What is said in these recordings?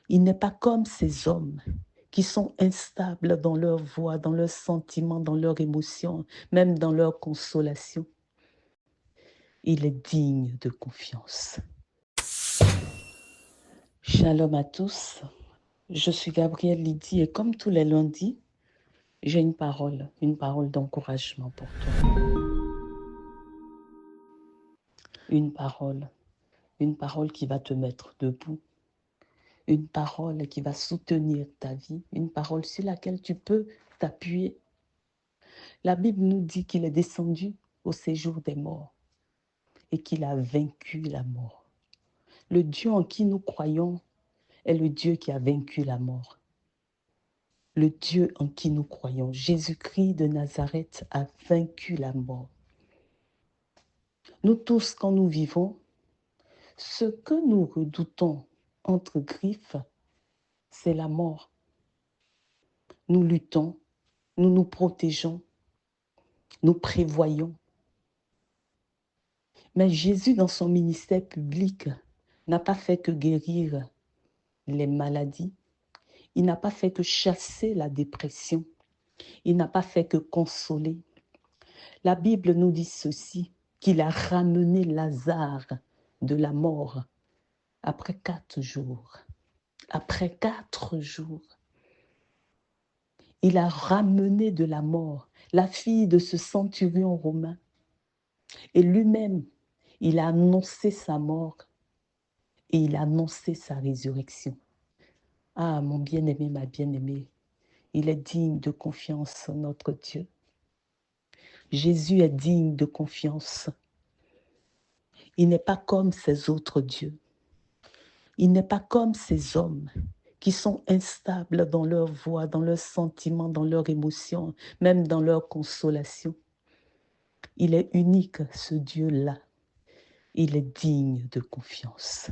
Il n'est pas comme ces hommes qui sont instables dans leur voix, dans leurs sentiments, dans leurs émotions, même dans leur consolation. Il est digne de confiance. Shalom à tous, je suis Gabrielle Lydie et comme tous les lundis, j'ai une parole d'encouragement pour toi. Une parole qui va te mettre debout, une parole qui va soutenir ta vie, une parole sur laquelle tu peux t'appuyer. La Bible nous dit qu'il est descendu au séjour des morts et qu'il a vaincu la mort. Le Dieu en qui nous croyons est le Dieu qui a vaincu la mort. Le Dieu en qui nous croyons, Jésus-Christ de Nazareth, a vaincu la mort. Nous tous, quand nous vivons, ce que nous redoutons entre griffes, c'est la mort. Nous luttons, nous nous protégeons, nous prévoyons. Mais Jésus, dans son ministère public, n'a pas fait que guérir les maladies. Il n'a pas fait que chasser la dépression. Il n'a pas fait que consoler. La Bible nous dit ceci, qu'il a ramené Lazare de la mort après 4 jours. Après 4 jours, il a ramené de la mort la fille de ce centurion romain. Et lui-même, il a annoncé sa mort et il a annoncé sa résurrection. Ah, mon bien-aimé, ma bien-aimée, il est digne de confiance, notre Dieu. Jésus est digne de confiance. Il n'est pas comme ces autres dieux. Il n'est pas comme ces hommes qui sont instables dans leur voix, dans leurs sentiments, dans leurs émotions, même dans leur consolation. Il est unique, ce Dieu-là. Il est digne de confiance.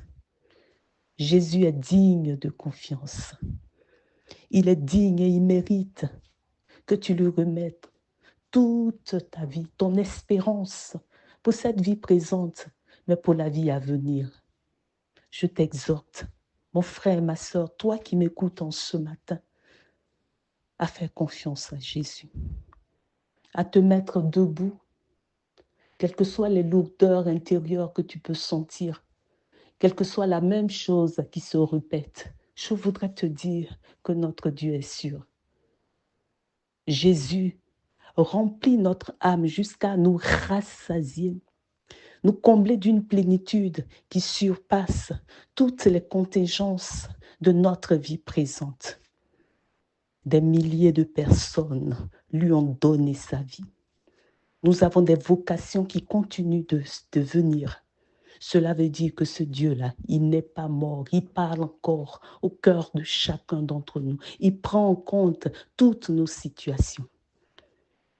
Jésus est digne de confiance. Il est digne et il mérite que tu lui remettes toute ta vie, ton espérance pour cette vie présente, mais pour la vie à venir. Je t'exhorte, mon frère, ma soeur, toi qui m'écoutes en ce matin, à faire confiance à Jésus, à te mettre debout, quelles que soient les lourdeurs intérieures que tu peux sentir, quelle que soit la même chose qui se répète. Je voudrais te dire que notre Dieu est sûr. Jésus remplit notre âme jusqu'à nous rassasier, nous combler d'une plénitude qui surpasse toutes les contingences de notre vie présente. Des milliers de personnes lui ont donné sa vie. Nous avons des vocations qui continuent de venir. Cela veut dire que ce Dieu-là, il n'est pas mort. Il parle encore au cœur de chacun d'entre nous. Il prend en compte toutes nos situations.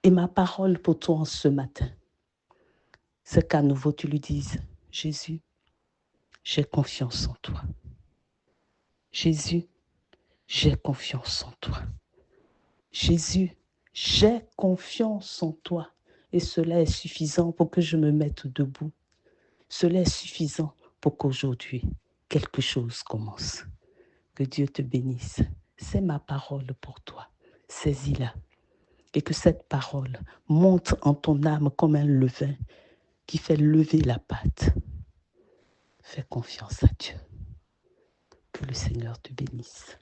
Et ma parole pour toi en ce matin, c'est qu'à nouveau tu lui dises, Jésus, j'ai confiance en toi. Jésus, j'ai confiance en toi. Jésus, j'ai confiance en toi. Et cela est suffisant pour que je me mette debout. Cela est suffisant pour qu'aujourd'hui, quelque chose commence. Que Dieu te bénisse. C'est ma parole pour toi. Saisis-la. Et que cette parole monte en ton âme comme un levain qui fait lever la pâte. Fais confiance à Dieu. Que le Seigneur te bénisse.